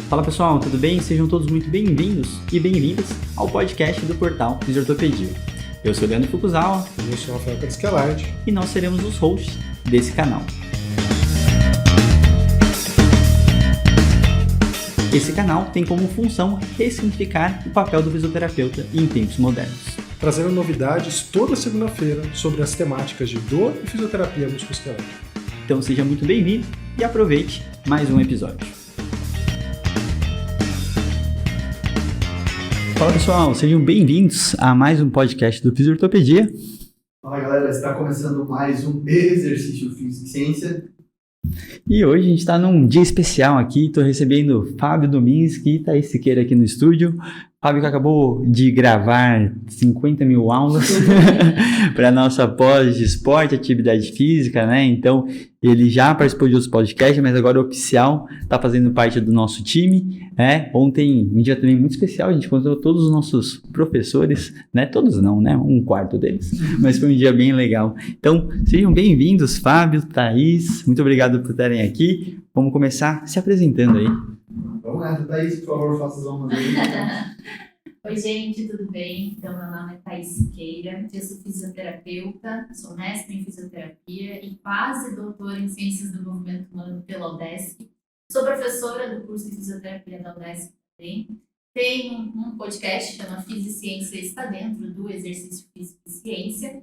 Fala pessoal, tudo bem? Sejam todos muito bem-vindos e bem-vindas ao podcast do portal Fisiortopedia. Eu sou o Leandro Fukuzawa. E eu sou o Rafael Cariscalard. E nós seremos os hosts desse canal. Esse canal tem como função ressignificar o papel do fisioterapeuta em tempos modernos. Trazendo novidades toda segunda-feira sobre as temáticas de dor e fisioterapia musculoesquelética. Então seja muito bem-vindo e aproveite mais um episódio. Fala pessoal, sejam bem-vindos a mais um podcast do Fisiortopedia. Fala galera, está começando mais um Exercício Físico e Ciência. E hoje a gente está num dia especial aqui, estou recebendo Fábio Dominski e Thaís Siqueira aqui no estúdio. Fábio que acabou de gravar 50 mil aulas para a nossa pós de esporte, atividade física, né? Então, ele já participou de outros podcasts, mas agora oficial, está fazendo parte do nosso time, né? Ontem, um dia também muito especial, a gente encontrou todos os nossos professores, né? Todos não, né? Um quarto deles, mas foi um dia bem legal. Então, sejam bem-vindos, Fábio, Thaís, muito obrigado por estarem aqui. Vamos começar se apresentando aí. Vamos lá, Thaís, por favor, faça as honras aí. Oi, gente, tudo bem? Então, meu nome é Thaís Siqueira, eu sou fisioterapeuta, sou mestre em fisioterapia e quase doutora em Ciências do Movimento Humano pela UDESC. Sou professora do curso de fisioterapia da UDESC também. Tenho um podcast que chama Física e Ciência, está dentro do Exercício Físico e Ciência.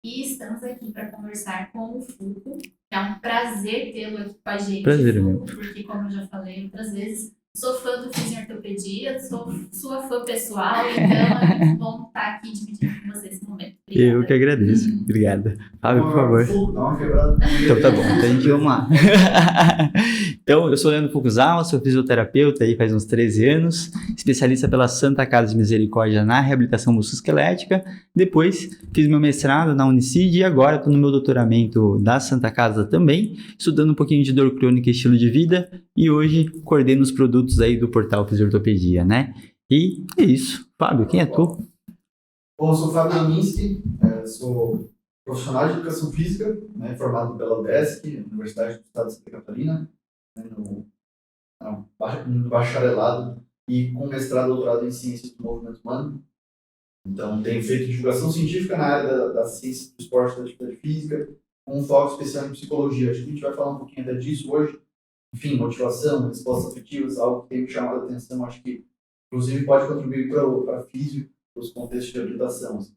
E estamos aqui para conversar com o Fuku, que é um prazer tê-lo aqui com a gente. Prazer, Fuku, meu. porque, como eu já falei outras vezes, sou fã do Fisiortopedia, sou sua fã pessoal, então é muito bom estar aqui dividindo com vocês esse momento. Obrigada. Eu que agradeço. Obrigada. Fábio, por favor. Dá uma quebrada. Então tá bom, então a gente vamos lá. Então, eu sou Leandro Fukuzawa, sou fisioterapeuta aí faz uns 13 anos, especialista pela Santa Casa de Misericórdia na reabilitação musculoesquelética. Depois fiz meu mestrado na Unicid e agora estou no meu doutoramento da Santa Casa também, estudando um pouquinho de dor crônica e estilo de vida e hoje coordeno os produtos aí do portal Fisiortopedia, né? E é isso. Fábio, quem é tu? Bom, eu sou o Fábio Dominski, sou profissional de educação física, né, formado pela UDESC, Universidade do Estado de Santa Catarina, né, no bacharelado e com mestrado e doutorado em Ciências do Movimento Humano. Então, tenho feito divulgação científica na área da ciência do esporte e da atividade física, com um foco especial em psicologia. Acho que a gente vai falar um pouquinho até disso hoje. Enfim, motivação, respostas afetivas, algo que tem me chamado a atenção, acho que, inclusive, pode contribuir para a física, para os contextos de habilitação. Assim.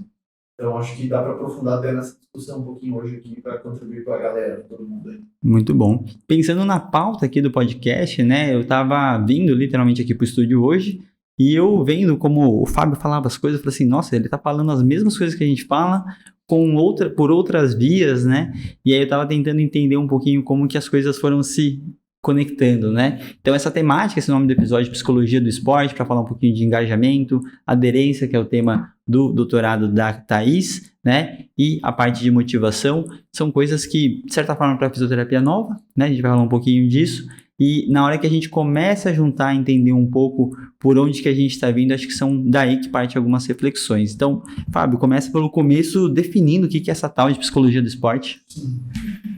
Então, acho que dá para aprofundar até nessa discussão um pouquinho hoje aqui, para contribuir para a galera, todo mundo aí. Muito bom. Pensando na pauta aqui do podcast, né, eu estava vindo literalmente aqui para o estúdio hoje e eu vendo como o Fábio falava as coisas, eu falei assim, nossa, ele está falando as mesmas coisas que a gente fala, por outras vias, né? E aí eu estava tentando entender um pouquinho como que as coisas foram se conectando, né? Então essa temática, esse nome do episódio, Psicologia do Esporte, para falar um pouquinho de engajamento, aderência, que é o tema do doutorado da Thaís, né? E a parte de motivação, são coisas que, de certa forma, para a fisioterapia nova, né? A gente vai falar um pouquinho disso. E na hora que a gente começa a juntar, entender um pouco por onde que a gente está vindo, acho que são daí que parte algumas reflexões. Então, Fábio, começa pelo começo definindo o que é essa tal de psicologia do esporte. Sim.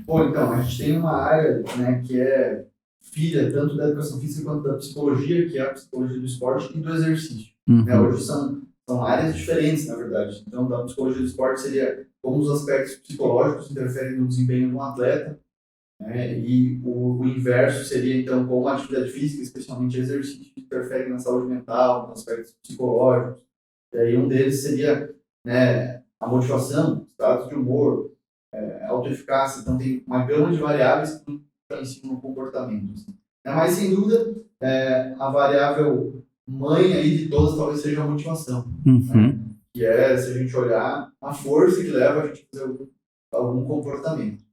Bom, então, a gente tem uma área, né, que é filha tanto da educação física quanto da psicologia, que é a psicologia do esporte e do exercício. Uhum. Né, hoje são áreas diferentes, na verdade. Então, da psicologia do esporte seria como os aspectos psicológicos interferem no desempenho de um atleta, né, e o inverso seria, então, como a atividade física, especialmente exercício, interfere na saúde mental, nos aspectos psicológicos. E aí um deles seria, né, a motivação, status de humor, autoeficácia. Então, tem uma gama de variáveis que influenciam no comportamento. Assim. Mas, sem dúvida, a variável mãe aí de todas talvez seja a motivação. Uhum. Né? Que é, se a gente olhar, a força que leva a gente a fazer algum comportamento.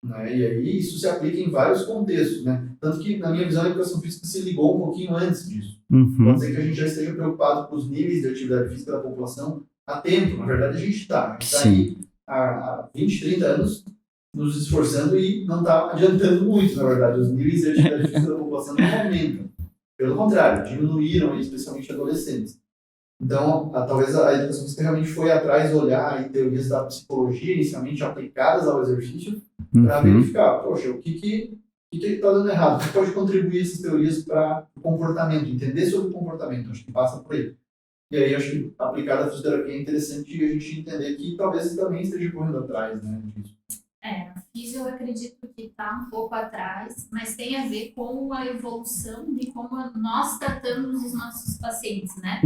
Né? E aí isso se aplica em vários contextos. Né? Tanto que, na minha visão, a educação física se ligou um pouquinho antes disso. Uhum. Pode ser que a gente já esteja preocupado com os níveis de atividade física da população há tempo. Na verdade, a gente está. A gente está aí há 20, 30 anos nos esforçando e não está adiantando muito, na verdade. Os níveis de atividade física da população não aumentam. Pelo contrário, diminuíram, especialmente adolescentes. Então, talvez a educação física realmente foi atrás olhar em teorias da psicologia, inicialmente aplicadas ao exercício, para verificar, poxa, o que que está dando errado? Você pode contribuir essas teorias para o comportamento, entender sobre o comportamento, acho que passa por aí. E aí, acho que aplicada a fisioterapia é interessante a gente entender que talvez também esteja correndo atrás, né, disso. A físio eu acredito que está um pouco atrás, mas tem a ver com a evolução de como nós tratamos os nossos pacientes, né?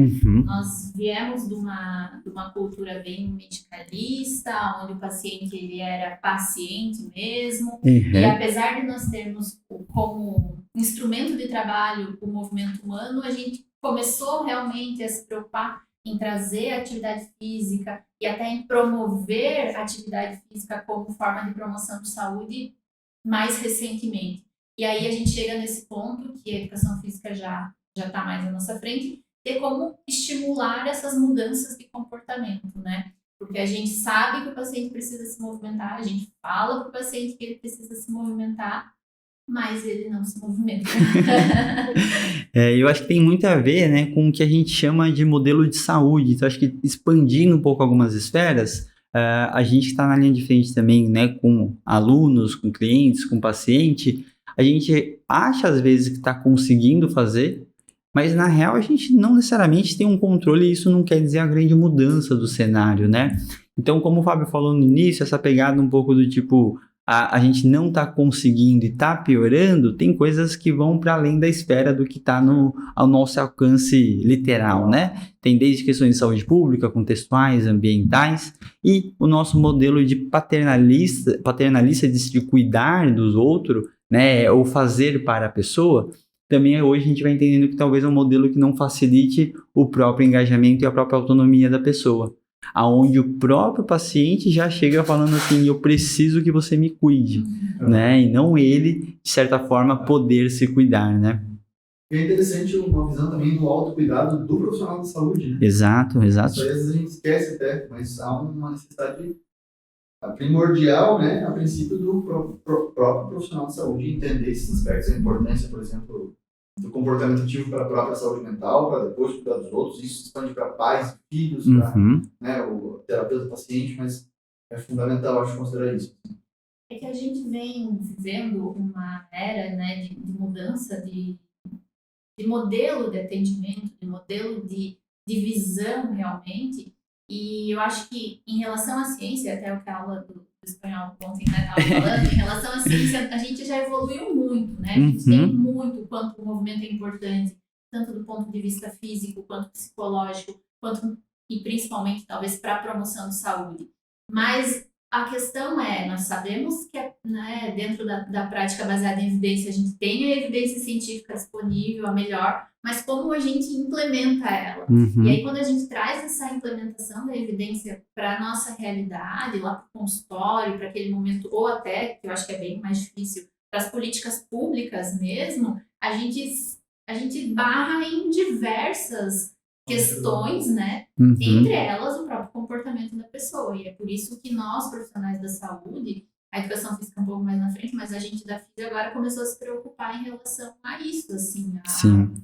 Nós viemos de uma cultura bem medicalista, onde o paciente ele era paciente mesmo, e apesar de nós termos como instrumento de trabalho o movimento humano, a gente começou realmente a se preocupar em trazer atividade física e até em promover a atividade física como forma de promoção de saúde mais recentemente. E aí a gente chega nesse ponto que a educação física já está mais à nossa frente, de como estimular essas mudanças de comportamento, né? Porque a gente sabe que o paciente precisa se movimentar, a gente fala para o paciente que ele precisa se movimentar, mas ele não se movimenta. Eu acho que tem muito a ver, né, com o que a gente chama de modelo de saúde. Então, acho que expandindo um pouco algumas esferas, a gente está na linha de frente também, né, com alunos, com clientes, com paciente. A gente acha, às vezes, que está conseguindo fazer, mas, na real, a gente não necessariamente tem um controle e isso não quer dizer a grande mudança do cenário, né? Então, como o Fábio falou no início, essa pegada um pouco do tipo... A gente não está conseguindo e está piorando, tem coisas que vão para além da esfera do que está ao nosso alcance literal, né? Tem desde questões de saúde pública, contextuais, ambientais, e o nosso modelo de paternalista de cuidar dos outros, né, ou fazer para a pessoa, também hoje a gente vai entendendo que talvez é um modelo que não facilite o próprio engajamento e a própria autonomia da pessoa. Aonde o próprio paciente já chega falando assim, eu preciso que você me cuide, né? E não ele, de certa forma, poder se cuidar, né? É interessante uma visão também do autocuidado do profissional da saúde, né? Exato. Isso aí às vezes a gente esquece até, mas há uma necessidade primordial, né? A princípio do próprio profissional de saúde entender esses aspectos, a importância, por exemplo, do comportamento ativo para a própria saúde mental, para depois cuidar dos outros. Isso se expande para pais, filhos, para, né, o terapeuta, paciente, mas é fundamental, acho, considerar isso. É que a gente vem vivendo uma era, né, de mudança de modelo de atendimento, de modelo de visão realmente, e eu acho que em relação à ciência, até o que a aula do espanhol ontem estava falando, em relação à ciência, a gente já evoluiu muito, né? A gente tem muito quanto o movimento é importante, tanto do ponto de vista físico, quanto psicológico, quanto e principalmente talvez para a promoção de saúde. Mas a questão é, nós sabemos que né, dentro da prática baseada em evidência, a gente tem a evidência científica disponível, a melhor, mas como a gente implementa ela. E aí, quando a gente traz essa implementação da evidência para a nossa realidade, lá para o consultório, para aquele momento, ou até, que eu acho que é bem mais difícil, para as políticas públicas mesmo, a gente barra em diversas questões, né? Entre elas o próprio comportamento da pessoa. E é por isso que nós, profissionais da saúde, a educação física um pouco mais na frente, mas a gente da FISIO agora começou a se preocupar em relação a isso, assim,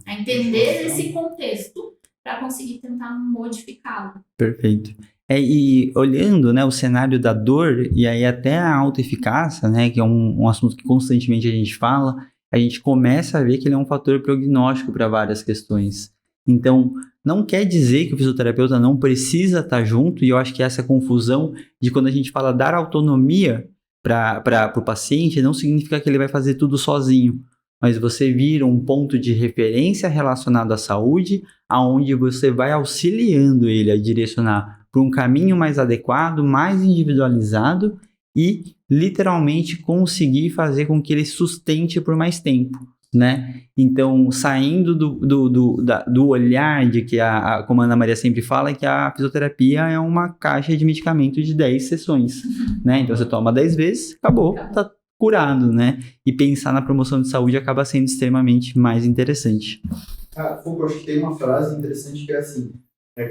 a entender esse contexto para conseguir tentar modificá-lo. Perfeito. E olhando, né, o cenário da dor e aí até a autoeficácia, né, que é um assunto que constantemente a gente fala, a gente começa a ver que ele é um fator prognóstico para várias questões. Então, não quer dizer que o fisioterapeuta não precisa estar junto, e eu acho que essa confusão de quando a gente fala dar autonomia para o paciente, não significa que ele vai fazer tudo sozinho, mas você vira um ponto de referência relacionado à saúde, aonde você vai auxiliando ele a direcionar para um caminho mais adequado, mais individualizado e literalmente conseguir fazer com que ele sustente por mais tempo, né? Então, saindo do olhar de que, como a Ana Maria sempre fala, que a fisioterapia é uma caixa de medicamento de 10 sessões, né? Então, você toma 10 vezes, acabou, tá curado, né? E pensar na promoção de saúde acaba sendo extremamente mais interessante. Eu acho que tem uma frase interessante que é assim,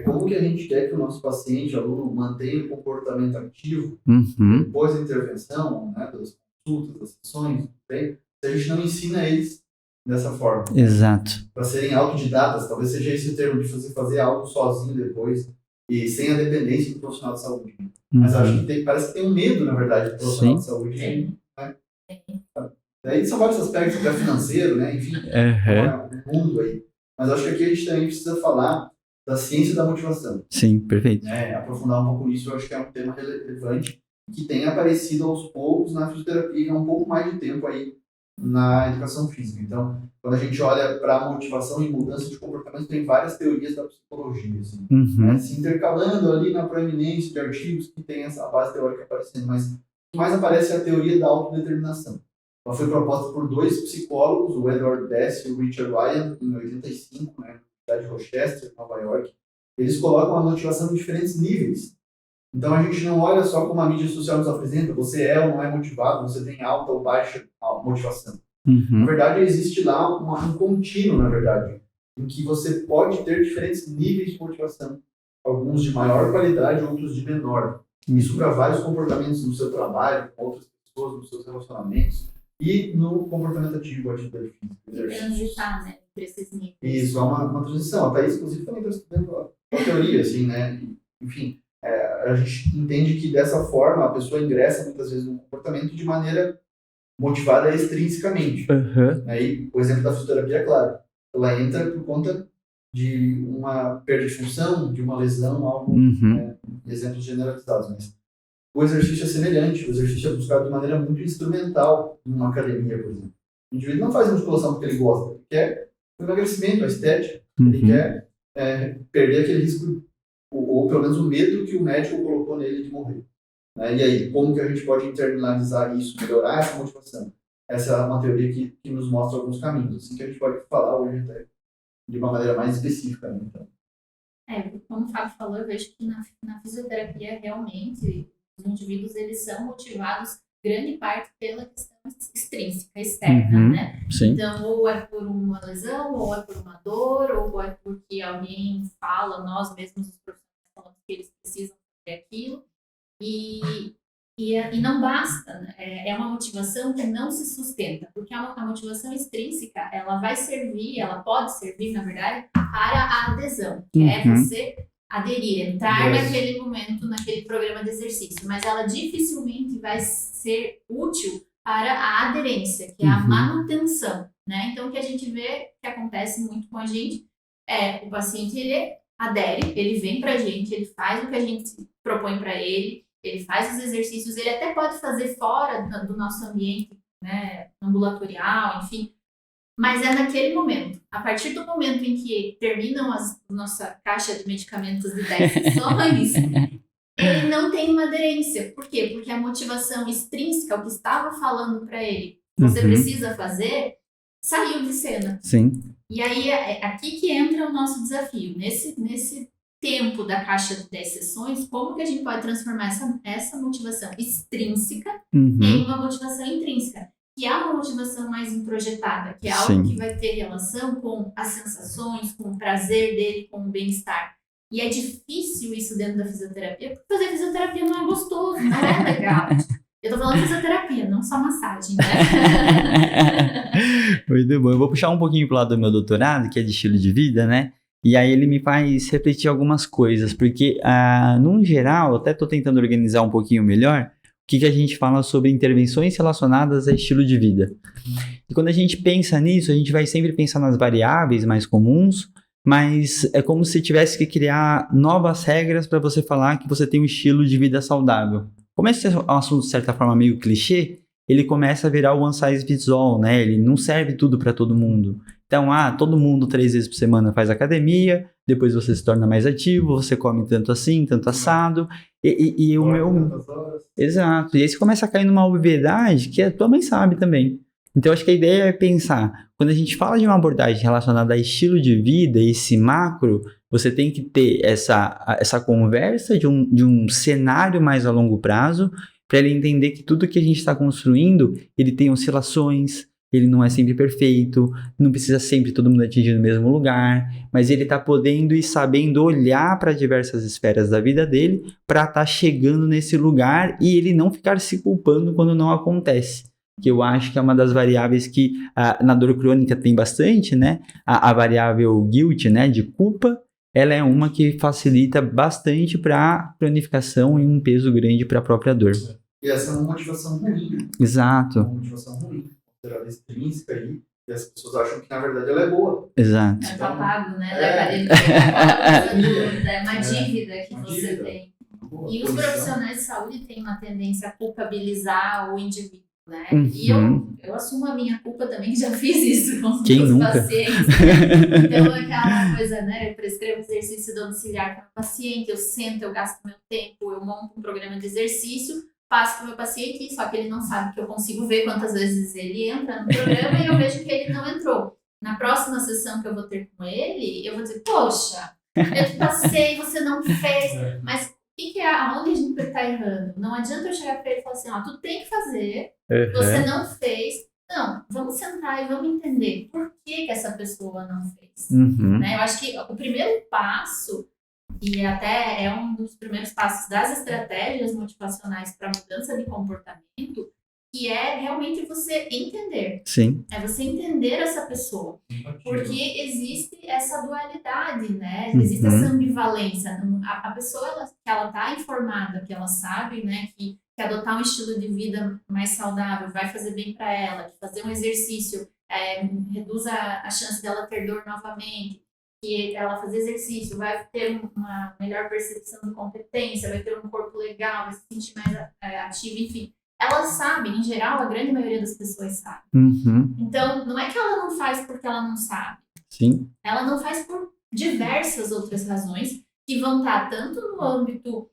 como que a gente quer que o nosso paciente, aluno, mantenha o comportamento ativo depois da intervenção, né, das consultas, das sessões, se a gente não ensina eles dessa forma. Exato. Para serem autodidatas, talvez seja esse o termo, de fazer algo sozinho depois e sem a dependência do profissional de saúde. Mas acho que parece que tem um medo, na verdade, do profissional de saúde. Né? Daí são vários aspectos, até financeiro, né? Enfim, um mundo aí. Mas acho que aqui a gente também precisa falar da ciência da motivação. Sim, perfeito. Né? Aprofundar um pouco nisso, eu acho que é um tema relevante que tem aparecido aos poucos na fisioterapia e há um pouco mais de tempo aí na educação física. Então, quando a gente olha para a motivação e mudança de comportamento, tem várias teorias da psicologia, assim, né? Se intercalando ali na proeminência de artigos que tem essa base teórica aparecendo, mas o que mais aparece é a teoria da autodeterminação. Ela foi proposta por 2 psicólogos, o Edward Dess e o Richard Ryan, em 85, né, na Universidade de Rochester, Nova York. Eles colocam a motivação em diferentes níveis. Então a gente não olha só como a mídia social nos apresenta, você é ou não é motivado, você tem alta ou baixa motivação. Na verdade, existe lá um contínuo, na verdade, em que você pode ter diferentes níveis de motivação, alguns de maior qualidade, outros de menor. Isso para vários comportamentos no seu trabalho, com outras pessoas, nos seus relacionamentos e no comportamento ativo, atividade física. Transitar, né, entre esses níveis. Isso, há uma transição. A Thaís, inclusive, também está estudando a teoria, assim, né? Enfim, a gente entende que dessa forma a pessoa ingressa muitas vezes no comportamento de maneira motivada extrinsecamente. Aí, o exemplo da fisioterapia é claro. Ela entra por conta de uma perda de função, de uma lesão, algo, exemplos generalizados. Mas o exercício é semelhante. O exercício é buscado de maneira muito instrumental numa academia, por exemplo. O indivíduo não faz musculação porque ele gosta. Ele quer o emagrecimento, a estética. Ele quer perder aquele risco, ou pelo menos o medo que o médico colocou nele de morrer. Né? E aí, como que a gente pode internalizar isso, melhorar essa motivação? Essa é uma teoria que nos mostra alguns caminhos, assim, que a gente pode falar hoje até de uma maneira mais específica. Né? Então. Como o Fábio falou, eu vejo que na fisioterapia, realmente, os indivíduos eles são motivados, grande parte, pela questão extrínseca, externa, né? Sim. Então, ou é por uma lesão, ou é por uma dor, ou é porque alguém fala, nós mesmos, os profissionais, falamos que eles precisam fazer aquilo. E não basta, né? É uma motivação que não se sustenta, porque a motivação extrínseca, ela vai servir, ela pode servir, na verdade, para a adesão, que é você aderir, entrar naquele momento, naquele programa de exercício, mas ela dificilmente vai ser útil para a aderência, que é a manutenção, né? Então, o que a gente vê que acontece muito com a gente é o paciente, ele adere, ele vem pra gente, ele faz o que a gente propõe para ele faz os exercícios, ele até pode fazer fora do nosso ambiente, né, ambulatorial, enfim, mas é naquele momento. A partir do momento em que terminam a nossa caixa de medicamentos de 10 sessões, ele não tem uma aderência. Por quê? Porque a motivação extrínseca, o que estava falando para ele, você precisa fazer, saiu de cena. Sim. E aí é aqui que entra o nosso desafio. Nesse tempo da caixa de 10 sessões, como que a gente pode transformar essa motivação extrínseca em uma motivação intrínseca, que é uma motivação mais introjetada, que é algo que vai ter relação com as sensações, com o prazer dele, com o bem-estar. E é difícil isso dentro da fisioterapia, porque fazer fisioterapia não é gostoso, não é legal. Eu tô falando de fisioterapia, não só massagem, né? Muito bom. Eu vou puxar um pouquinho pro lado do meu doutorado, que é de estilo de vida, né? E aí ele me faz refletir algumas coisas, porque, num geral, até estou tentando organizar um pouquinho melhor, o que a gente fala sobre intervenções relacionadas a estilo de vida. E quando a gente pensa nisso, a gente vai sempre pensar nas variáveis mais comuns, mas é como se tivesse que criar novas regras para você falar que você tem um estilo de vida saudável. Como esse é um assunto, de certa forma, meio clichê, ele começa a virar o one size fits all, né? Ele não serve tudo para todo mundo. Então, todo mundo 3 vezes por semana faz academia, depois você se torna mais ativo, você come tanto assim, tanto assado, e o meu... Exato, e aí você começa a cair numa obviedade que a tua mãe sabe também. Então, acho que a ideia é pensar, quando a gente fala de uma abordagem relacionada a estilo de vida, esse macro, você tem que ter essa conversa de um cenário mais a longo prazo, para ele entender que tudo que a gente está construindo, ele tem oscilações, ele não é sempre perfeito, não precisa sempre todo mundo atingir no mesmo lugar, mas ele está podendo e sabendo olhar para diversas esferas da vida dele para estar chegando nesse lugar e ele não ficar se culpando quando não acontece. Que eu acho que é uma das variáveis que na dor crônica tem bastante, né? A variável guilt, né, de culpa, ela é uma que facilita bastante para a cronificação e um peso grande para a própria dor. E essa é uma motivação ruim. Exato. Uma motivação ruim. considerada extrínseca aí, e as pessoas acham que, na verdade, ela é boa. Exato. Tá pago, né? É. Da academia. É uma dívida que Uma você dívida. tem. Boa E os condição. profissionais de saúde têm uma tendência a culpabilizar o indivíduo, né? Uhum. E eu assumo a minha culpa também, que já fiz isso com Quem os nunca? pacientes. Né? Então, aquela coisa, né? Eu prescrevo exercício domiciliar para o paciente, eu sento, eu gasto meu tempo, eu monto um programa de exercício, passo para o meu paciente, só que ele não sabe que eu consigo ver quantas vezes ele entra no programa e eu vejo que ele não entrou. Na próxima sessão que eu vou ter com ele, eu vou dizer, poxa, eu te passei, você não fez, mas aonde a gente está errando? Não adianta eu chegar para ele e falar assim, ó, tu tem que fazer, você não fez. Não, vamos sentar e vamos entender por que essa pessoa não fez. Uhum. Né? Eu acho que o primeiro passo, e até é um dos primeiros passos das estratégias motivacionais para mudança de comportamento, que é realmente você entender. Sim. É você entender essa pessoa. Porque existe essa dualidade, né? Existe essa ambivalência. A pessoa que ela está informada, que ela sabe, né, que adotar um estilo de vida mais saudável vai fazer bem para ela, que fazer um exercício reduz a chance dela ter dor novamente, que ela fazer exercício vai ter uma melhor percepção de competência, vai ter um corpo legal, vai se sentir mais ativa, enfim. Ela sabe, em geral, a grande maioria das pessoas sabe. Uhum. Então, não é que ela não faz porque ela não sabe. Sim. Ela não faz por diversas outras razões que vão estar tanto no âmbito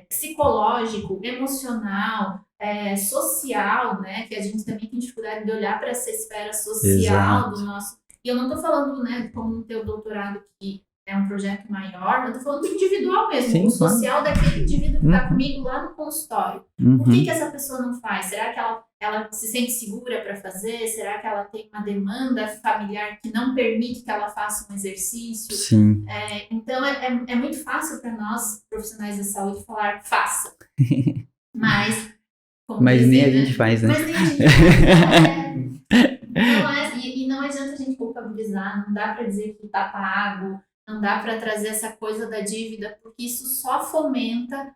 psicológico, emocional, social, né? Que a gente também tem dificuldade de olhar para essa esfera social. Exato. Do nosso... E eu não estou falando, né, como no teu doutorado, que é um projeto maior, eu estou falando do individual mesmo, Sim, o social daquele indivíduo que está comigo lá no consultório. Uhum. Por que essa pessoa não faz? Será que ela se sente segura para fazer? Será que ela tem uma demanda familiar que não permite que ela faça um exercício? Sim. Então, é muito fácil para nós, profissionais da saúde, falar faça. Mas nem a gente faz, né? Mas nem a gente faz. E não adianta a gente culpabilizar, não dá para dizer que está pago, não dá para trazer essa coisa da dívida, porque isso só fomenta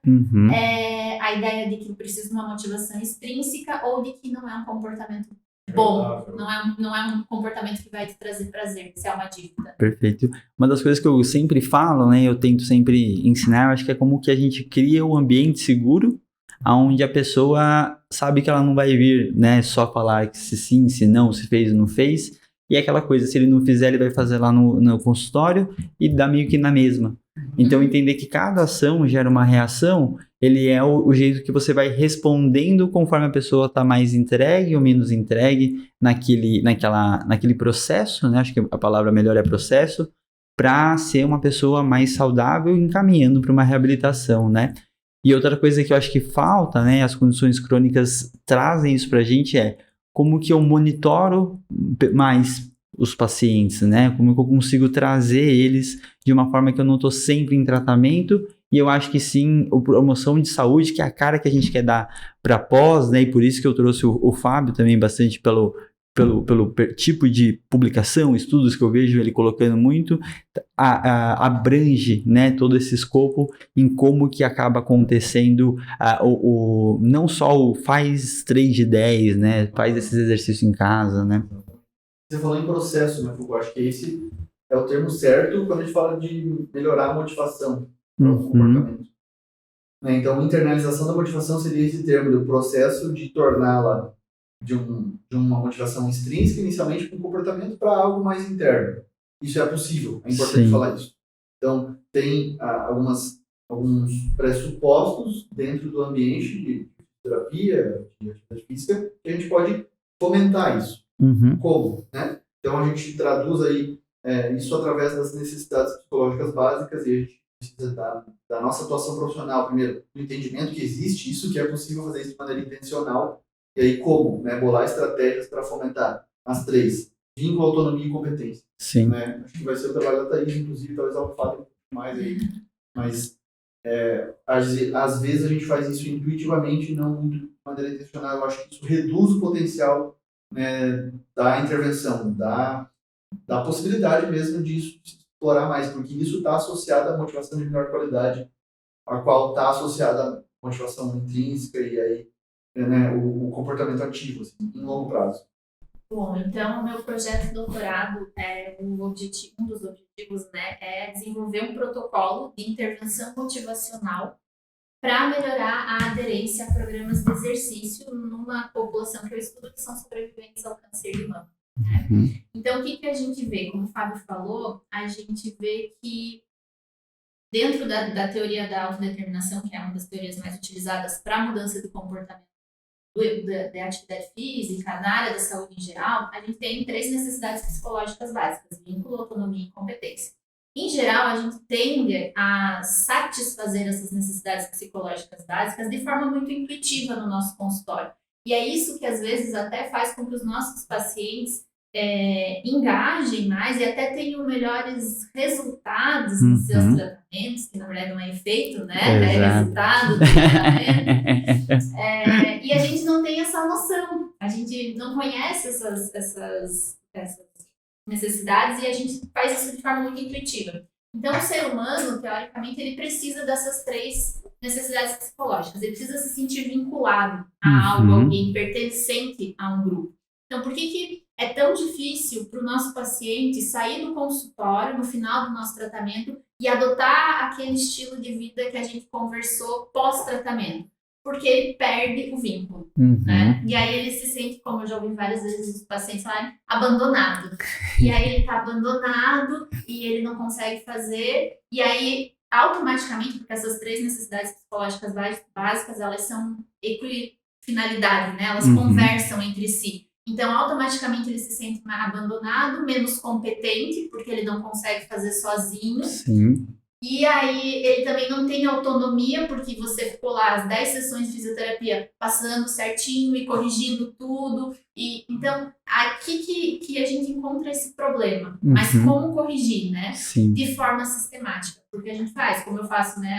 a ideia de que eu preciso de uma motivação extrínseca ou de que não é um comportamento bom, não é um comportamento que vai te trazer prazer, se é uma dívida. Perfeito. Uma das coisas que eu sempre falo, né, eu tento sempre ensinar, eu acho que é como que a gente cria um ambiente seguro, onde a pessoa sabe que ela não vai vir, né, só falar que se sim, se não, se fez ou não fez, e aquela coisa, se ele não fizer, ele vai fazer lá no consultório e dá meio que na mesma. Então, entender que cada ação gera uma reação, ele é o jeito que você vai respondendo conforme a pessoa está mais entregue ou menos entregue naquele processo, né? Acho que a palavra melhor é processo, para ser uma pessoa mais saudável, encaminhando para uma reabilitação, né? E outra coisa que eu acho que falta, né? As condições crônicas trazem isso para a gente como que eu monitoro mais os pacientes, né? Como que eu consigo trazer eles de uma forma que eu não estou sempre em tratamento. E eu acho que sim, a promoção de saúde, que é a cara que a gente quer dar para pós, né? E por isso que eu trouxe o Fábio também bastante pelo tipo de publicação, estudos que eu vejo ele colocando muito, abrange, né, todo esse escopo em como que acaba acontecendo não só o faz 3 de 10, né, faz esses exercícios em casa, né. Você falou em processo, né, Foucault? Acho que esse é o termo certo quando a gente fala de melhorar a motivação para o comportamento. Então, internalização da motivação seria esse termo do processo de torná-la de uma motivação extrínseca, inicialmente, para um comportamento para algo mais interno. Isso é possível, é importante falar isso. Então, tem alguns pressupostos dentro do ambiente de terapia, de atividade física, que a gente pode fomentar isso. Como? Né? Então, a gente traduz aí isso através das necessidades psicológicas básicas e a gente precisa da nossa atuação profissional, primeiro, do entendimento que existe isso, que é possível fazer isso de maneira intencional. E aí como? Né? Bolar estratégias para fomentar as 3. Vínculo, autonomia e competência. Sim. Né? Acho que vai ser o trabalho da Thaís, inclusive, talvez ela fale um pouco mais aí. Mas, às vezes, a gente faz isso intuitivamente, não muito de maneira intencional. Eu acho que isso reduz o potencial, né, da intervenção, da possibilidade mesmo disso se explorar mais, porque isso está associado à motivação de menor qualidade, a qual está associada à motivação intrínseca e aí, né, o comportamento ativo, assim, em longo prazo. Bom, então, o meu projeto de doutorado, um dos objetivos, né, é desenvolver um protocolo de intervenção motivacional para melhorar a aderência a programas de exercício numa população que eu estudo, que são sobreviventes ao câncer de mama. Né? Então, o que a gente vê? Como o Fábio falou, a gente vê que dentro da teoria da autodeterminação, que é uma das teorias mais utilizadas para a mudança de comportamento da atividade física, na área da saúde em geral, a gente tem 3 necessidades psicológicas básicas: vínculo, autonomia e competência. Em geral, a gente tende a satisfazer essas necessidades psicológicas básicas de forma muito intuitiva no nosso consultório. E é isso que, às vezes, até faz com que os nossos pacientes engajem mais e até tenham melhores resultados nos seus tratamentos, que na verdade não é efeito, né? É resultado do tratamento. E a gente não tem essa noção, a gente não conhece essas necessidades e a gente faz isso de forma muito intuitiva. Então, o ser humano, teoricamente, ele precisa dessas 3 necessidades psicológicas. Ele precisa se sentir vinculado a algo, alguém, pertencente a um grupo. Então, por que é tão difícil para o nosso paciente sair do consultório no final do nosso tratamento e adotar aquele estilo de vida que a gente conversou pós-tratamento? Porque ele perde o vínculo, né? E aí ele se sente, como eu já ouvi várias vezes os pacientes falarem, abandonado. E aí ele está abandonado e ele não consegue fazer. E aí, automaticamente, porque essas 3 necessidades psicológicas básicas, elas são equifinalidade, né? Elas conversam entre si. Então, automaticamente ele se sente mais abandonado, menos competente, porque ele não consegue fazer sozinho. Sim. E aí ele também não tem autonomia, porque você ficou lá as 10 sessões de fisioterapia passando certinho e corrigindo tudo. E então, aqui que a gente encontra esse problema. Mas como corrigir, né? Sim. De forma sistemática. Porque a gente faz, como eu faço, né,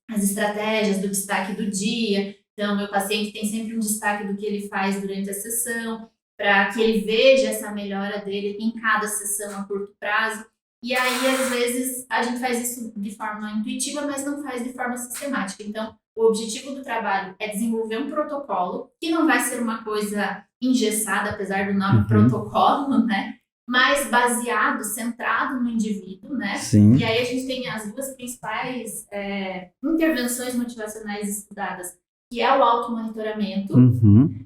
as estratégias do destaque do dia. Então, meu paciente tem sempre um destaque do que ele faz durante a sessão, para que ele veja essa melhora dele em cada sessão a curto prazo. E aí, às vezes, a gente faz isso de forma intuitiva, mas não faz de forma sistemática. Então, o objetivo do trabalho é desenvolver um protocolo, que não vai ser uma coisa engessada, apesar do nome protocolo, né? Mas baseado, centrado no indivíduo, né? Sim. E aí a gente tem as 2 principais intervenções motivacionais estudadas, que é o automonitoramento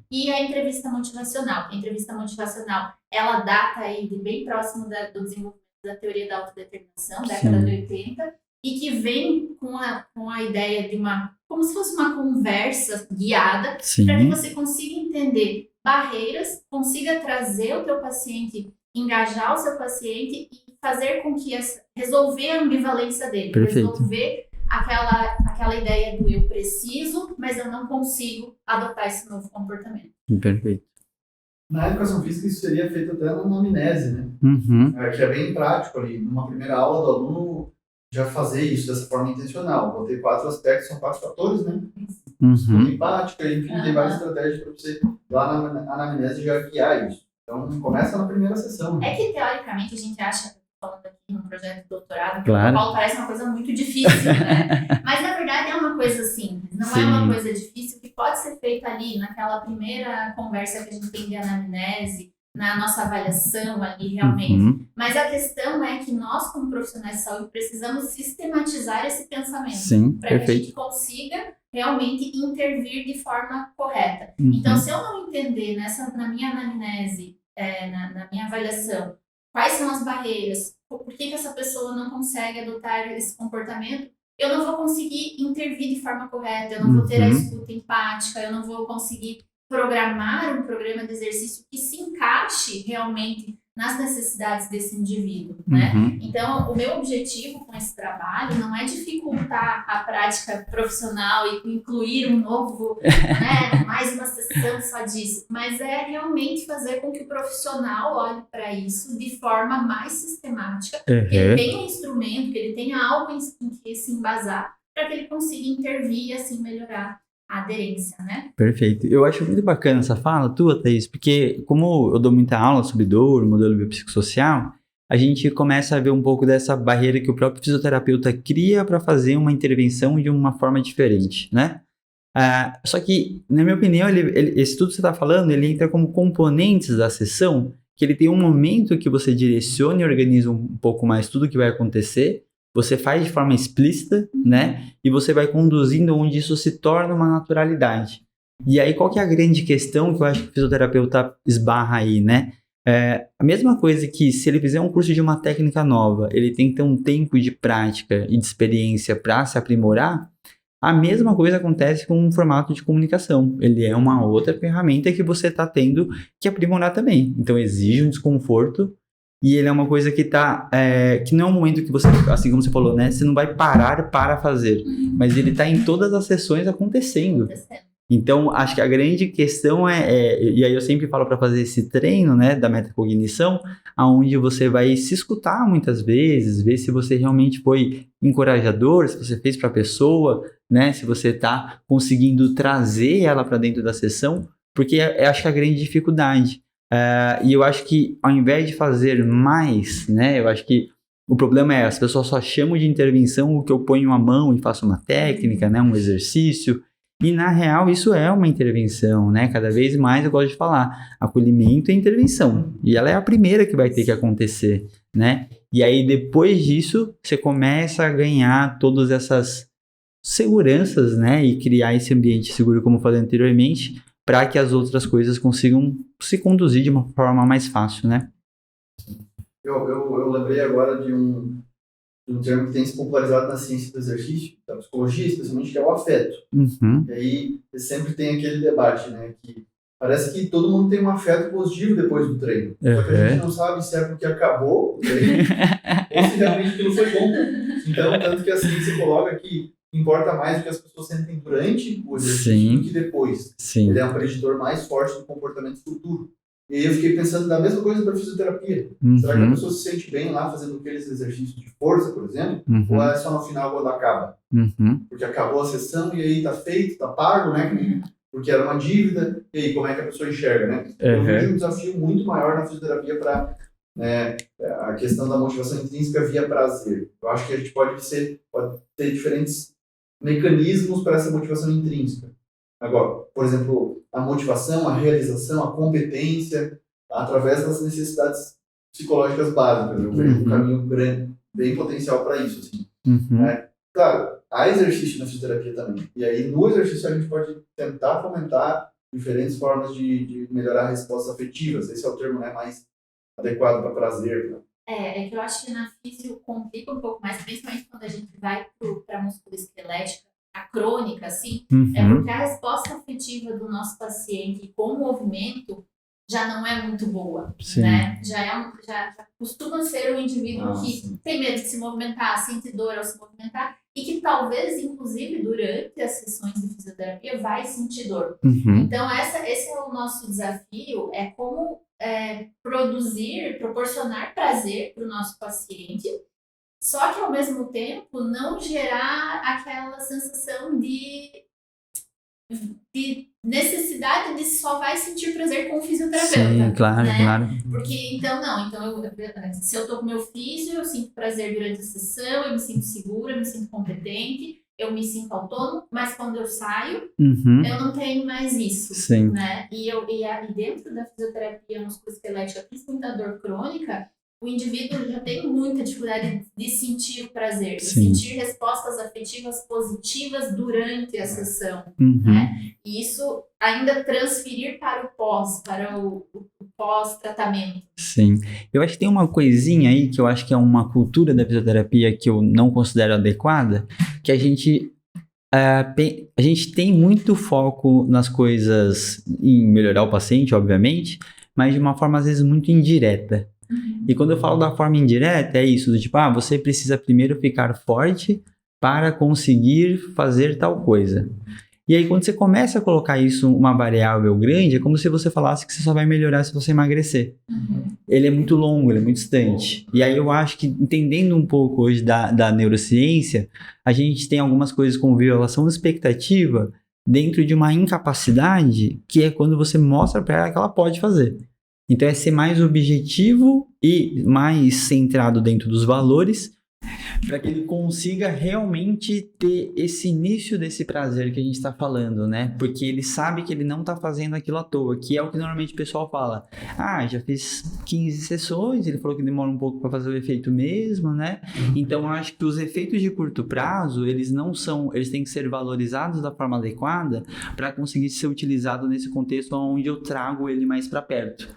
e a entrevista motivacional. A entrevista motivacional, ela data aí de bem próximo do desenvolvimento da teoria da autodeterminação, década de 80, e que vem com a ideia de como se fosse uma conversa guiada, para que você consiga entender barreiras, consiga trazer o teu paciente, engajar o seu paciente e fazer com que resolver a ambivalência dele, resolver aquela ideia do eu preciso, mas eu não consigo adotar esse novo comportamento. Perfeito. Na educação física isso seria feito até na anamnese, né? Que é bem prático ali. Numa primeira aula do aluno já fazer isso dessa forma intencional. Vou ter 4 aspectos, são 4 fatores, né? Empática, enfim, tem várias estratégias para você lá na anamnese já guiar isso. Então começa na primeira sessão. É que teoricamente a gente acha, falando aqui no projeto de doutorado, que claro, o protocolo parece uma coisa muito difícil, né? Mas na verdade é uma coisa simples, não é uma coisa difícil que pode ser feita ali naquela primeira conversa que a gente tem de anamnese, na nossa avaliação ali realmente. Mas a questão é que nós, como profissionais de saúde, precisamos sistematizar esse pensamento para que a gente consiga realmente intervir de forma correta. Então, se eu não entender na minha anamnese, na minha avaliação, quais são as barreiras, por que essa pessoa não consegue adotar esse comportamento, eu não vou conseguir intervir de forma correta, eu não vou ter a escuta empática, eu não vou conseguir programar um programa de exercício que se encaixe realmente nas necessidades desse indivíduo, né? Então, o meu objetivo com esse trabalho não é dificultar a prática profissional e incluir um novo, né, mais uma sessão só disso, mas é realmente fazer com que o profissional olhe para isso de forma mais sistemática, que ele tenha um instrumento, que ele tenha algo em que se embasar, para que ele consiga intervir e assim melhorar a aderência, né? Perfeito. Eu acho muito bacana essa fala tua, Thaís, porque como eu dou muita aula sobre dor, modelo biopsicossocial, a gente começa a ver um pouco dessa barreira que o próprio fisioterapeuta cria para fazer uma intervenção de uma forma diferente, né? Só que, na minha opinião, esse tudo que você está falando, ele entra como componentes da sessão, que ele tem um momento que você direciona e organiza um pouco mais tudo que vai acontecer, você faz de forma explícita, né? E você vai conduzindo onde isso se torna uma naturalidade. E aí, qual que é a grande questão que eu acho que o fisioterapeuta esbarra aí, né? A mesma coisa que se ele fizer um curso de uma técnica nova, ele tem que ter um tempo de prática e de experiência para se aprimorar, a mesma coisa acontece com um formato de comunicação. Ele é uma outra ferramenta que você está tendo que aprimorar também. Então, exige um desconforto e ele é uma coisa que que não é um momento que você, assim como você falou, né? Você não vai parar para fazer, mas ele está em todas as sessões acontecendo. Então, acho que a grande questão e aí eu sempre falo para fazer esse treino, né, da metacognição, aonde você vai se escutar muitas vezes, ver se você realmente foi encorajador, se você fez para a pessoa, né, se você está conseguindo trazer ela para dentro da sessão, porque acho que é a grande dificuldade. E eu acho que ao invés de fazer mais, né, eu acho que o problema é as pessoas só chamam de intervenção o que eu ponho a mão e faço uma técnica, né, um exercício. E, na real, isso é uma intervenção, né? Cada vez mais eu gosto de falar, acolhimento é intervenção. E ela é a primeira que vai ter que acontecer, né? E aí, depois disso, você começa a ganhar todas essas seguranças, né? E criar esse ambiente seguro, como eu falei anteriormente, para que as outras coisas consigam se conduzir de uma forma mais fácil, né? Eu lembrei agora de um termo que tem se popularizado na ciência do exercício, da psicologia, especialmente, que é o afeto. Uhum. E aí sempre tem aquele debate, né? Que parece que todo mundo tem um afeto positivo depois do treino. Só que a gente não sabe se é porque acabou o treino ou se realmente aquilo foi bom. Então, tanto que a ciência coloca que importa mais o que as pessoas sentem durante o exercício do que depois. Sim. Ele é um preditor mais forte do comportamento futuro. E aí eu fiquei pensando da mesma coisa para fisioterapia. Será que a pessoa se sente bem lá fazendo aqueles exercícios de força, por exemplo? Ou é só no final quando acaba? Porque acabou a sessão e aí tá feito, tá pago, né? Porque era uma dívida. E aí como é que a pessoa enxerga, né? Eu vejo um desafio muito maior na fisioterapia para a questão da motivação intrínseca via prazer. Eu acho que a gente pode ter diferentes mecanismos para essa motivação intrínseca. Agora, por exemplo, a motivação, a realização, a competência, através das necessidades psicológicas básicas. Eu vejo um caminho grande, bem potencial para isso. Assim. Claro, há exercício na fisioterapia também. E aí, no exercício, a gente pode tentar fomentar diferentes formas de melhorar respostas afetivas. Esse é o termo, né, mais adequado para prazer. Né? É que eu acho que na físio complica um pouco mais, principalmente quando a gente vai para a musculoesquelética, a crônica, assim, é porque a resposta afetiva do nosso paciente com o movimento já não é muito boa, né? Já costuma ser um indivíduo que tem medo de se movimentar, sente dor ao se movimentar e que talvez, inclusive, durante as sessões de fisioterapia vai sentir dor. Então, esse é o nosso desafio, é como proporcionar prazer para o nosso paciente, só que, ao mesmo tempo, não gerar aquela sensação de necessidade de só vai sentir prazer com o fisioterapeuta. Sim, claro, né? claro. Porque, se eu tô com meu físio, eu sinto prazer durante a sessão, eu me sinto segura, eu me sinto competente, eu me sinto autônomo, mas quando eu saio, eu não tenho mais isso. Sim. Né? E dentro da fisioterapia musculoesquelética, principalmente da dor crônica, o indivíduo já tem muita dificuldade de sentir o prazer, de sentir respostas afetivas positivas durante a sessão. Né? E isso ainda transferir para o pós-tratamento. Sim. Eu acho que tem uma coisinha aí que eu acho que é uma cultura da fisioterapia que eu não considero adequada, que a gente tem muito foco nas coisas em melhorar o paciente, obviamente, mas de uma forma às vezes muito indireta. E quando eu falo da forma indireta, é isso, do tipo, você precisa primeiro ficar forte para conseguir fazer tal coisa. E aí, quando você começa a colocar isso, uma variável grande, é como se você falasse que você só vai melhorar se você emagrecer. Ele é muito longo, ele é muito distante. E aí, eu acho que, entendendo um pouco hoje da neurociência, a gente tem algumas coisas como violação de expectativa dentro de uma incapacidade, que é quando você mostra para ela que ela pode fazer. Então, é ser mais objetivo e mais centrado dentro dos valores Para que ele consiga realmente ter esse início desse prazer que a gente está falando, né? Porque ele sabe que ele não está fazendo aquilo à toa, que é o que normalmente o pessoal fala. Ah, já fiz 15 sessões, ele falou que demora um pouco para fazer o efeito mesmo, né? Então, eu acho que os efeitos de curto prazo, eles têm que ser valorizados da forma adequada para conseguir ser utilizado nesse contexto onde eu trago ele mais para perto.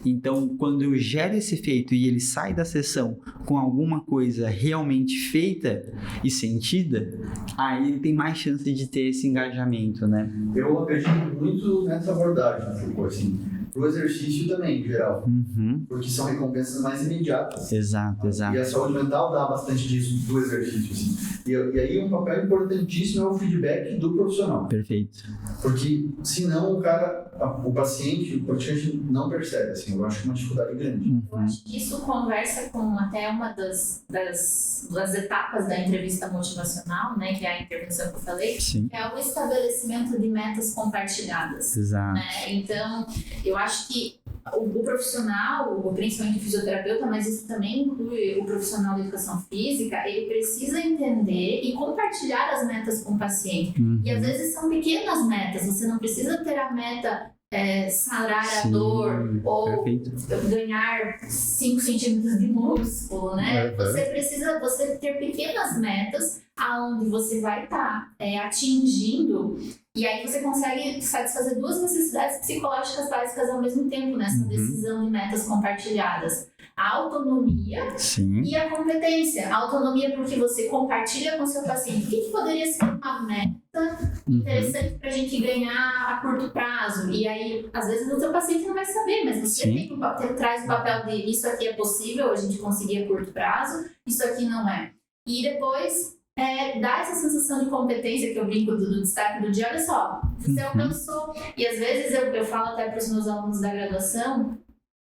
Então, quando eu gero esse efeito e ele sai da sessão com alguma coisa realmente feita e sentida, aí ele tem mais chance de ter esse engajamento, né? Eu acredito muito nessa abordagem, Foucault, assim, pro exercício também, em geral, porque são recompensas mais imediatas. Exato. E a saúde mental dá bastante disso, do exercício, assim. E aí um papel importantíssimo é o feedback do profissional. Perfeito. Porque senão o paciente, o praticante não percebe, assim, eu acho que é uma dificuldade grande. Eu acho que isso conversa com até uma das etapas da entrevista motivacional, né, que é a intervenção que eu falei, Sim. que é o estabelecimento de metas compartilhadas. Exato. Né? Então, eu acho que o profissional, principalmente o fisioterapeuta, mas isso também inclui o profissional de educação física, ele precisa entender e compartilhar as metas com o paciente. E às vezes são pequenas metas, você não precisa ter a meta sarar a dor ou ganhar 5 centímetros de músculo, né? Você precisa ter pequenas metas aonde você vai estar atingindo, e aí você consegue satisfazer 2 necessidades psicológicas básicas ao mesmo tempo nessa decisão de metas compartilhadas. A autonomia e a competência. A autonomia porque você compartilha com o seu paciente. O que poderia ser uma meta interessante para a gente ganhar a curto prazo? E aí, às vezes, o seu paciente não vai saber, mas você traz o papel de isso aqui é possível, a gente conseguir a curto prazo, isso aqui não é. E depois dá essa sensação de competência que eu brinco do destaque do dia. Olha só, você alcançou. E às vezes eu falo até para os meus alunos da graduação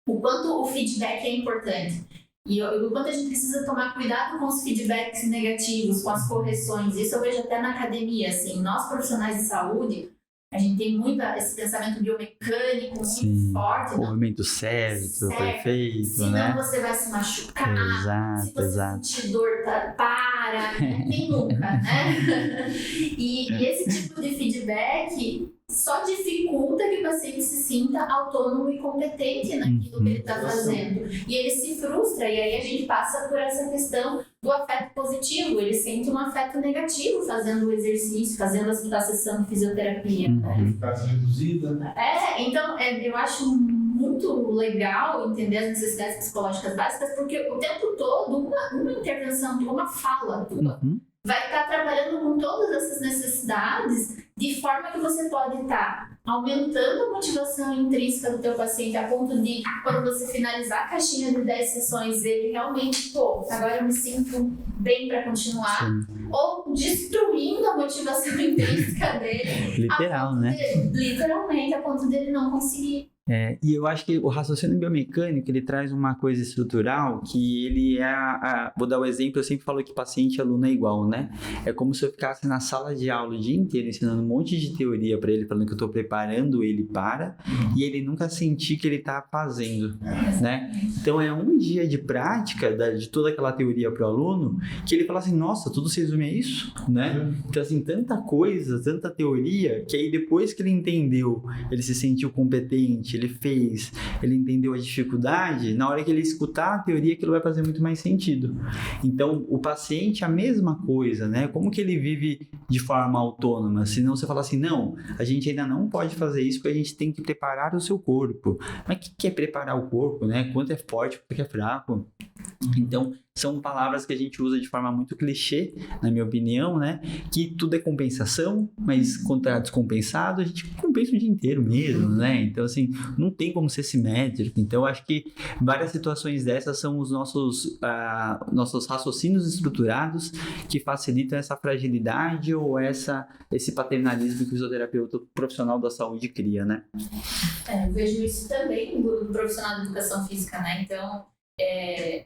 o quanto o feedback é importante. E o quanto a gente precisa tomar cuidado com os feedbacks negativos, com as correções. Isso eu vejo até na academia. Assim, nós profissionais de saúde, a gente tem muito esse pensamento biomecânico muito forte. O movimento certo, perfeito, senão né? você vai se machucar. Exato, se você sentir dor, para. Quem nunca, né? E esse tipo de feedback só dificulta que o paciente se sinta autônomo e competente naquilo que ele está fazendo. E ele se frustra, e aí a gente passa por essa questão do afeto positivo. Ele sente um afeto negativo fazendo o exercício, fazendo a sessão de fisioterapia. Eficácia reduzida. Então eu acho muito legal entender as necessidades psicológicas básicas, porque o tempo todo uma intervenção, uma fala tua, vai estar trabalhando com todas essas necessidades de forma que você pode estar aumentando a motivação intrínseca do teu paciente a ponto de, quando você finalizar a caixinha de 10 sessões, ele realmente, agora eu me sinto bem para continuar, ou destruindo a motivação intrínseca dele. Literal, né? Literalmente, a ponto dele não conseguir. E eu acho que o raciocínio biomecânico, ele traz uma coisa estrutural que ele vou dar o exemplo, eu sempre falo que paciente e aluno é igual, né? É como se eu ficasse na sala de aula o dia inteiro ensinando um monte de teoria para ele, falando que eu tô preparando ele e ele nunca sentir que ele tá fazendo, né? Então é um dia de prática de toda aquela teoria pro aluno que ele fala assim, nossa, tudo se resume a isso, né? Então assim, tanta coisa, tanta teoria, que aí depois que ele entendeu, ele se sentiu competente, ele fez, ele entendeu a dificuldade, na hora que ele escutar a teoria, aquilo vai fazer muito mais sentido. Então, o paciente, a mesma coisa, né? Como que ele vive de forma autônoma? Senão você fala assim, não, a gente ainda não pode fazer isso porque a gente tem que preparar o seu corpo. Mas o que é preparar o corpo, né? Quanto é forte, quanto é fraco? Então, são palavras que a gente usa de forma muito clichê, na minha opinião, né? Que tudo é compensação, mas quando tá descompensado, a gente compensa o dia inteiro mesmo, né? Então, assim, não tem como ser simétrico. Então, eu acho que várias situações dessas são os nossos raciocínios estruturados que facilitam essa fragilidade ou esse paternalismo que o fisioterapeuta profissional da saúde cria, né? Eu vejo isso também do profissional de educação física, né? Então,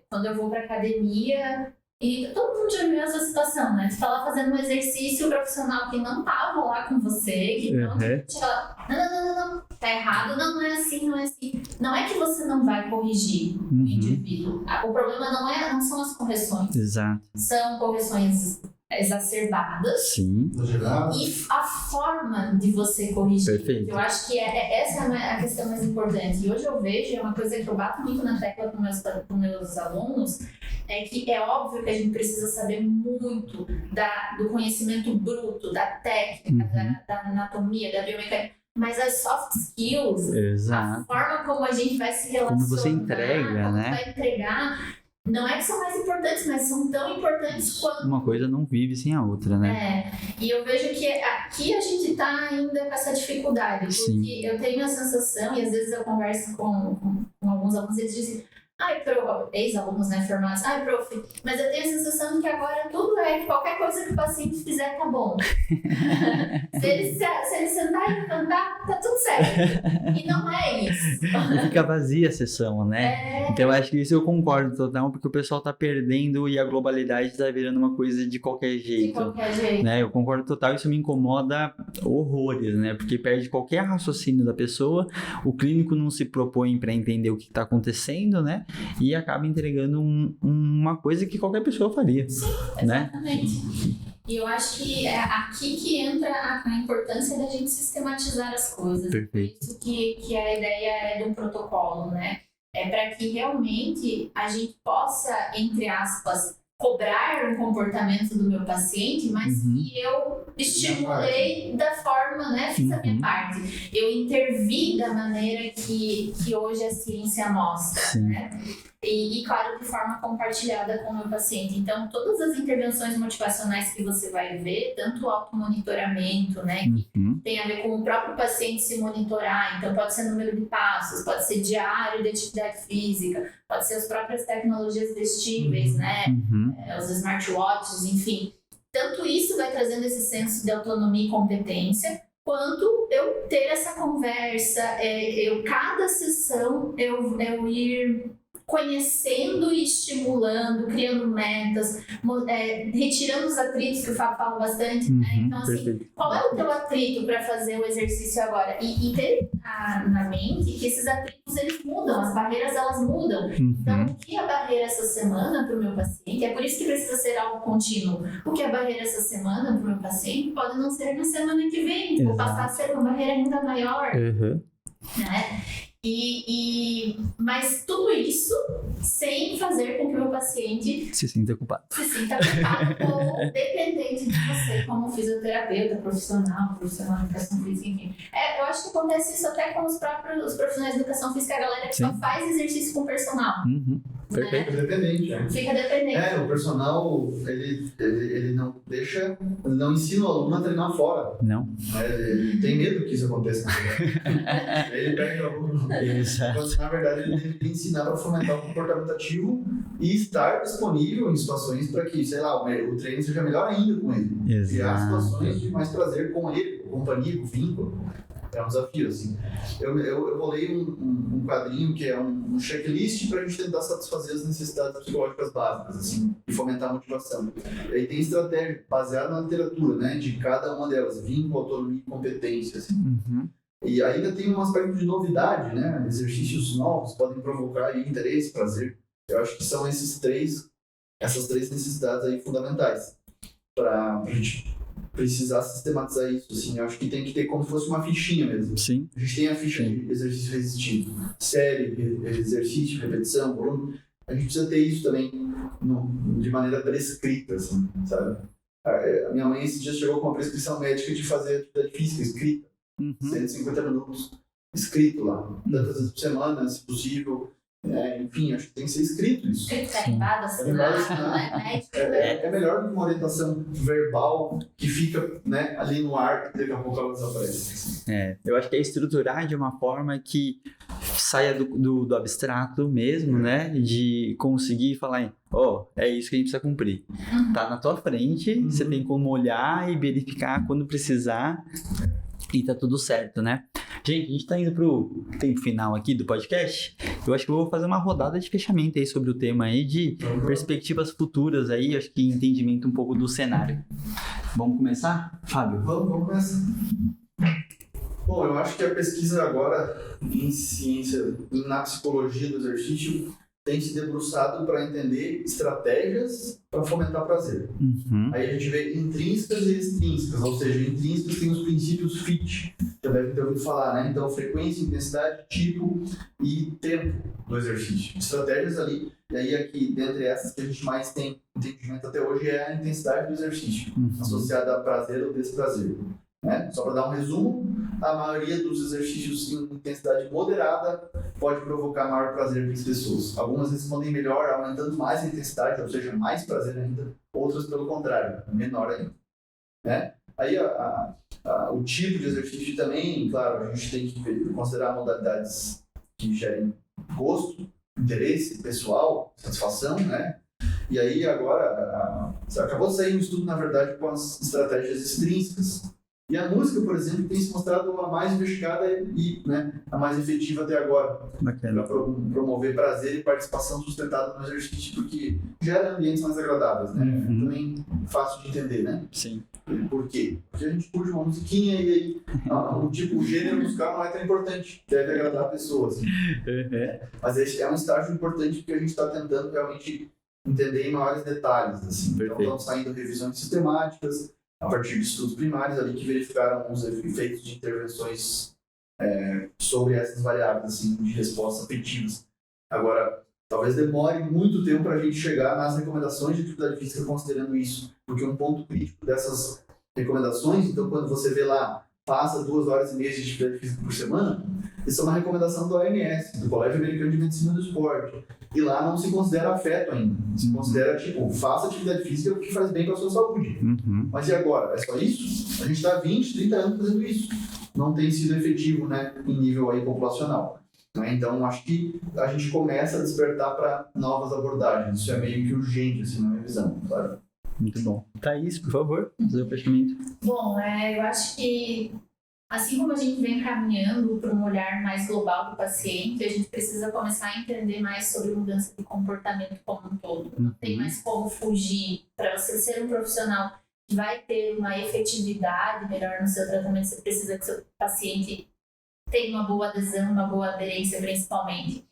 quando eu vou para academia, e todo mundo já viu essa situação, né? Você tá lá fazendo um exercício, o profissional que não tava lá com você, que não, não, tá errado, não é assim, não é assim. não é que você não vai corrigir o indivíduo. O problema não são as correções. Exato. São correções exacerbadas. Sim. Exageradas. E a forma de você corrigir. Perfeito. Eu acho que essa é a questão mais importante. E hoje eu vejo, é uma coisa que eu bato muito na tecla com meus alunos, é que é óbvio que a gente precisa saber muito do conhecimento bruto, da técnica, da anatomia, da biomecânica. Mas as soft skills, Exato. a forma como a gente vai se relacionar, Como você entrega, como né? vai entregar, não é que são mais importantes, mas são tão importantes quanto. Uma coisa não vive sem a outra, né? E eu vejo que aqui a gente tá ainda com essa dificuldade, porque Sim. eu tenho a sensação, e às vezes eu converso com alguns alunos, eles dizem, ex-alunos, né, formados, prof, mas eu tenho a sensação de que agora tudo qualquer coisa que o paciente fizer tá bom. se ele sentar e cantar, tá tudo certo. E não é isso. Fica vazia a sessão, né? Então eu acho que isso eu concordo total, porque o pessoal tá perdendo e a globalidade tá virando uma coisa de qualquer jeito. De qualquer jeito. Né? Eu concordo total, isso me incomoda horrores, né? Porque perde qualquer raciocínio da pessoa, o clínico não se propõe para entender o que está acontecendo, né? E acaba entregando uma coisa que qualquer pessoa faria. Sim, né? exatamente. E eu acho que é aqui que entra a importância da gente sistematizar as coisas. Perfeito. Isso que a ideia é do protocolo, né? É para que realmente a gente possa, entre aspas, cobrar o comportamento do meu paciente, mas que eu estimulei da forma, né? Fiz a minha parte. Eu intervi da maneira que hoje a ciência mostra, né? E, claro, de forma compartilhada com o meu paciente. Então, todas as intervenções motivacionais que você vai ver, tanto o automonitoramento, né, que tem a ver com o próprio paciente se monitorar, então pode ser número de passos, pode ser diário de atividade física, pode ser as próprias tecnologias vestíveis, né, os smartwatches, enfim. Tanto isso vai trazendo esse senso de autonomia e competência, quanto eu ter essa conversa, cada sessão eu ir conhecendo e estimulando, criando metas, retirando os atritos, que o Fábio fala bastante, né? Então, assim, qual é o teu atrito para fazer o exercício agora? E ter na mente que esses atritos, eles mudam, as barreiras, elas mudam. Então, o que é a barreira essa semana para o meu paciente? É por isso que precisa ser algo contínuo. O que é a barreira essa semana para o meu paciente pode não ser na semana que vem, ou passar a ser uma barreira ainda maior, né? Mas tudo isso sem fazer com que o meu paciente se sinta culpado ou dependente de você como fisioterapeuta, profissional de educação física, enfim. Eu acho que acontece isso até com os profissionais de educação física, a galera que só faz exercício com personal. Perfeito. Fica dependente, né? Fica dependente. O personal, ele não deixa, ele não ensina o aluno a treinar fora. Não. Ele tem medo que isso aconteça. Ele pega o aluno. Quando, na verdade, ele deve ensinar para fomentar o comportamento ativo e estar disponível em situações para que, sei lá, o treino seja melhor ainda com ele. Criar situações de mais prazer com ele, com companhia, com vínculo. É um desafio, assim. Eu bolei um quadrinho que é um checklist para a gente tentar satisfazer as necessidades psicológicas básicas, assim, e fomentar a motivação. E aí tem estratégia baseada na literatura, né, de cada uma delas, vínculo, autonomia e competência, assim. E ainda tem um aspecto de novidade, né, exercícios novos podem provocar aí interesse, prazer. Eu acho que são essas três necessidades aí fundamentais para a gente precisar sistematizar isso, assim. Eu acho que tem que ter como se fosse uma fichinha mesmo. Sim. A gente tem a ficha de exercício resistido, série, exercício, repetição, volume. A gente precisa ter isso também de maneira prescrita, assim, sabe? A minha mãe esses dias chegou com uma prescrição médica de fazer atividade física escrita, 150 minutos, escrito lá, tantas vezes por semana, se possível. Enfim, acho que tem que ser escrito isso. Carimbado, É melhor do que uma orientação verbal que fica, né, ali no ar e daqui a pouco ela desaparece. Eu acho que é estruturar de uma forma que saia do abstrato mesmo, né? De conseguir falar, é isso que a gente precisa cumprir. Tá na tua frente, você tem como olhar e verificar quando precisar e tá tudo certo, né? Gente, a gente tá indo pro tempo final aqui do podcast. Eu acho que eu vou fazer uma rodada de fechamento aí sobre o tema aí de perspectivas futuras aí, acho que entendimento um pouco do cenário. Vamos começar, Fábio? Vamos começar. Bom, eu acho que a pesquisa agora em ciência, na psicologia do exercício, tem se debruçado para entender estratégias para fomentar prazer. Aí a gente vê intrínsecas e extrínsecas, ou seja, intrínsecas tem os princípios FIT, já deve ter ouvido falar, né? Então, frequência, intensidade, tipo e tempo do exercício. Estratégias ali, e aí aqui, dentre essas que a gente mais tem entendimento até hoje, é a intensidade do exercício, associada a prazer ou desprazer. Né? Só para dar um resumo, a maioria dos exercícios em intensidade moderada pode provocar maior prazer para as pessoas. Algumas respondem melhor, aumentando mais a intensidade, ou seja, mais prazer ainda. Outras, pelo contrário, menor ainda. Né? Aí o tipo de exercício também, claro, a gente tem que considerar modalidades que gerem gosto, interesse pessoal, satisfação, né? E aí agora, acabou de sair um estudo, na verdade, com as estratégias extrínsecas. E a música, por exemplo, tem se mostrado a mais investigada e, né, a mais efetiva até agora. Para promover prazer e participação sustentada no exercício, porque gera ambientes mais agradáveis, né? Também fácil de entender, né? Sim. Por quê? Porque a gente curte uma musiquinha e aí o gênero musical não é tão importante, deve agradar pessoas. Mas esse é um estágio importante porque a gente está tentando realmente entender em maiores detalhes. Assim. Então estão saindo revisões sistemáticas, a partir de estudos primários ali que verificaram os efeitos de intervenções sobre essas variáveis assim, de resposta afetivas. Agora, talvez demore muito tempo para a gente chegar nas recomendações de atividade física considerando isso, porque um ponto crítico dessas recomendações, então quando você vê lá, passa 2 horas e meia de atividade física por semana, isso é uma recomendação do OMS, do Colégio Americano de Medicina do Esporte. E lá não se considera afeto ainda. Se considera, tipo, faça atividade física que faz bem para a sua saúde. Mas e agora? É só isso? A gente está há 20, 30 anos fazendo isso. Não tem sido efetivo, né, em nível aí populacional. Então, acho que a gente começa a despertar para novas abordagens. Isso é meio que urgente, assim, na minha visão, claro. Muito bom. Thaís, por favor, fazer o fechamento. Bom, eu acho que assim como a gente vem caminhando para um olhar mais global do paciente, a gente precisa começar a entender mais sobre mudança de comportamento como um todo. Não tem mais como fugir. Para você ser um profissional que vai ter uma efetividade melhor no seu tratamento, você precisa que o seu paciente tenha uma boa adesão, uma boa aderência principalmente.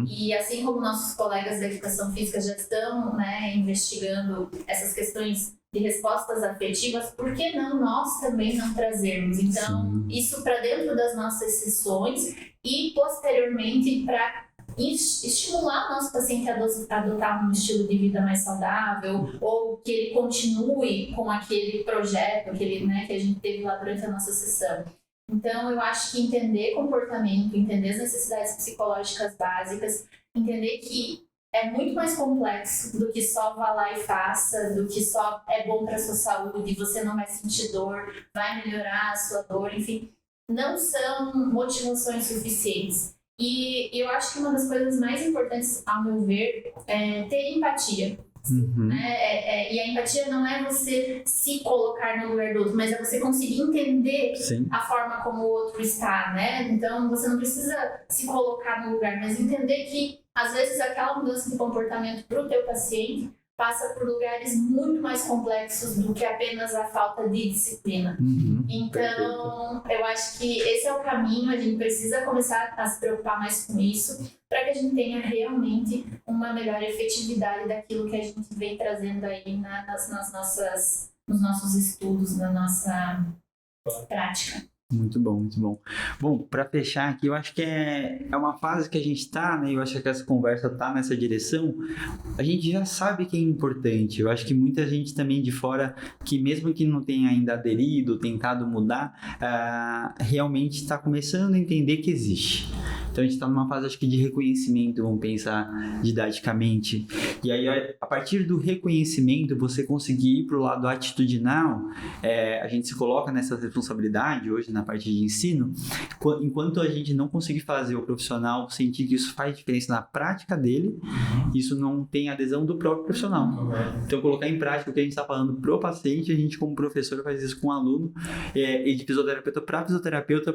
E assim como nossos colegas da educação física já estão, né, investigando essas questões de respostas afetivas, por que não nós também não trazermos? Então, isso para dentro das nossas sessões e posteriormente para estimular o nosso paciente a adotar um estilo de vida mais saudável ou que ele continue com aquele projeto, né, que a gente teve lá durante a nossa sessão. Então, eu acho que entender comportamento, entender as necessidades psicológicas básicas, entender que é muito mais complexo do que só vá lá e faça, do que só é bom para a sua saúde, você não vai sentir dor, vai melhorar a sua dor, enfim, não são motivações suficientes. E eu acho que uma das coisas mais importantes, ao meu ver, é ter empatia. Né? E a empatia não é você se colocar no lugar do outro, mas é você conseguir entender a forma como o outro está, né? Então você não precisa se colocar no lugar, mas entender que às vezes aquela mudança de comportamento para o teu paciente passa por lugares muito mais complexos do que apenas a falta de disciplina. Então, eu acho que esse é o caminho, a gente precisa começar a se preocupar mais com isso, para que a gente tenha realmente uma melhor efetividade daquilo que a gente vem trazendo aí nos nossos estudos, na nossa prática. Muito bom, muito bom. Bom, para fechar aqui, eu acho que é uma fase que a gente está, né? Eu acho que essa conversa está nessa direção. A gente já sabe que é importante. Eu acho que muita gente também de fora, que mesmo que não tenha ainda aderido, tentado mudar, realmente está começando a entender que existe. Então a gente está numa fase, acho que, de reconhecimento, vamos pensar didaticamente. E aí, a partir do reconhecimento, você conseguir ir para o lado atitudinal, a gente se coloca nessa responsabilidade hoje na parte de ensino, enquanto a gente não conseguir fazer o profissional sentir que isso faz diferença na prática dele, isso não tem adesão do próprio profissional. Então, colocar em prática o que a gente está falando pro paciente, a gente como professor faz isso com o aluno, e de fisioterapeuta para fisioterapeuta,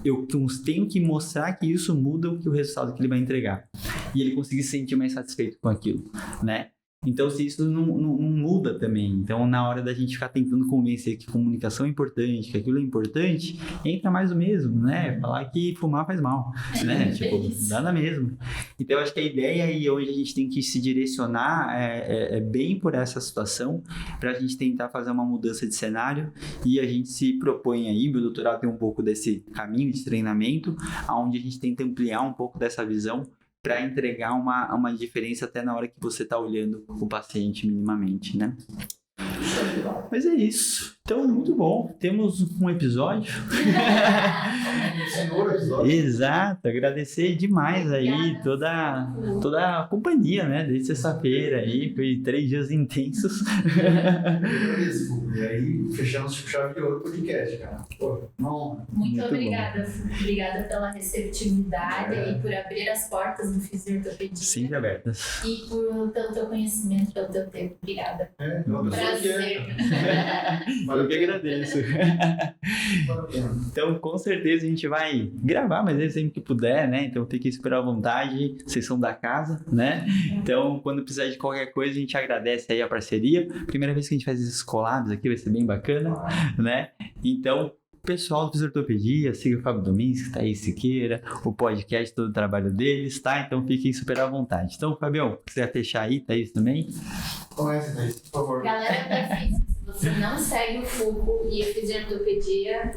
eu tenho que mostrar que isso muda o resultado que ele vai entregar. E ele conseguir se sentir mais satisfeito com aquilo, né? Então, se isso não muda também, então na hora da gente ficar tentando convencer que comunicação é importante, que aquilo é importante, entra mais o mesmo, né? Falar que fumar faz mal, né? Tipo, dá na mesma. Então, eu acho que a ideia aí onde a gente tem que se direcionar é bem por essa situação, para a gente tentar fazer uma mudança de cenário, e a gente se propõe aí, meu doutorado tem um pouco desse caminho de treinamento, onde a gente tenta ampliar um pouco dessa visão, para entregar uma diferença até na hora que você está olhando o paciente minimamente, né? Mas é isso. Então, muito bom. Temos um episódio. Exato. Agradecer demais aí toda a companhia, né? Desde sexta-feira aí. Foi 3 dias intensos. E aí, fechamos com chave de ouro o podcast, cara. Pô, não. Muito obrigada. Obrigada pela receptividade e por abrir as portas do Fisioterapia. Sempre abertas. E pelo teu conhecimento, pelo teu tempo. Obrigada. Prazer. Eu que agradeço. Então, com certeza a gente vai gravar, mas sempre que puder, né? Então, fiquem super à vontade. Vocês são da casa, né? Então, quando precisar de qualquer coisa, a gente agradece aí a parceria. Primeira vez que a gente faz esses collabs aqui, vai ser bem bacana, né? Então, pessoal do Fisioterapia, siga o Fábio Domingues, Thaís Siqueira, o podcast, todo o trabalho deles, tá? Então, fiquem super à vontade. Então, Fabião, quiser fechar aí, Thaís também? Comece, Thaís, por favor. Galera da física, se você não segue o FUCO e a Fisioterapia,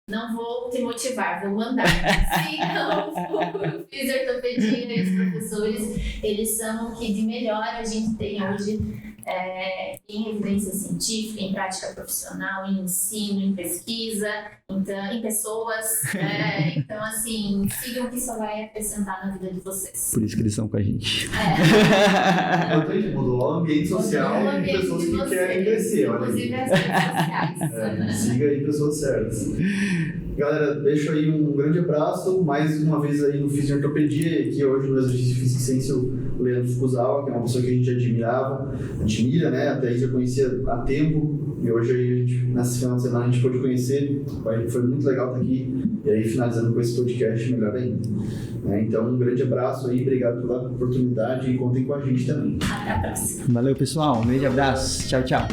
não vou te motivar, vou mandar. Sigam o FUCO, Fisioterapia e os professores, eles são o que de melhor a gente tem hoje em evidência científica, em prática profissional, em ensino, em pesquisa, então, em pessoas. Então, assim, sigam que isso vai acrescentar na vida de vocês. Por isso que eles são com a gente. Mudou o ambiente social e pessoas que querem crescer. Inclusive as redes sociais. Siga aí pessoas certas. Galera, deixo aí um grande abraço, mais uma vez aí no Fisioterapia, que hoje no Exercício Física e Ciência, o Leandro Fukuzawa, que é uma pessoa que a gente admira, né? Até aí já conhecia há tempo, e hoje aí, nesse final de semana, a gente pôde conhecer, foi muito legal estar aqui, e aí finalizando com esse podcast, melhor ainda. Então, um grande abraço aí, obrigado pela oportunidade e contem com a gente também. Até a próxima. Valeu, pessoal. Um grande abraço. Tchau, tchau.